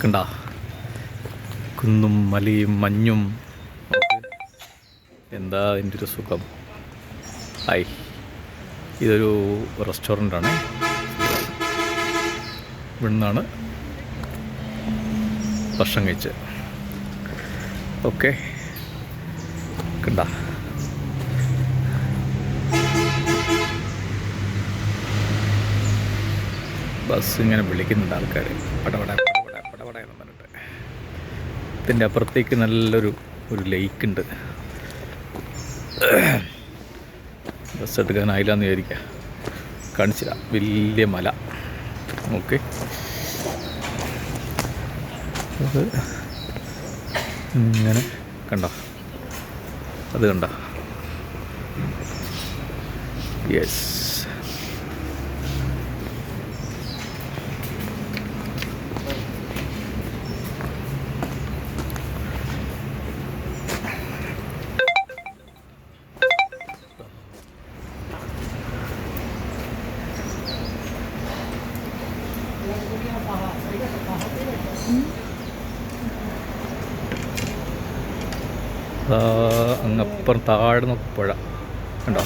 കണ്ട കുന്നും മലയും മഞ്ഞും. എന്താ അതിൻ്റെ ഒരു സുഖം. ഹായ്, ഇതൊരു റെസ്റ്റോറൻ്റാണ്. ഇവിടെ നിന്നാണ് ഭക്ഷണം കഴിച്ച്. ഓക്കെ, കണ്ട ബസ് ഇങ്ങനെ വിളിക്കുന്നുണ്ട് ആൾക്കാർ, പടപട പടപട പടപട എന്ന് പറഞ്ഞിട്ട്. ഇതിൻ്റെ അപ്പുറത്തേക്ക് നല്ലൊരു ലേക്കുണ്ട്. ബസ് എടുക്കാനായില്ലെന്ന് വിചാരിക്കുക. കാണിച്ചില്ല, വലിയ മല. ഓക്കെ, അത് ഇങ്ങനെ കണ്ടോ, അത് കണ്ടോ. യെസ്, അങ്ങപ്പുറം താഴ്ന്ന പുഴ കണ്ടോ.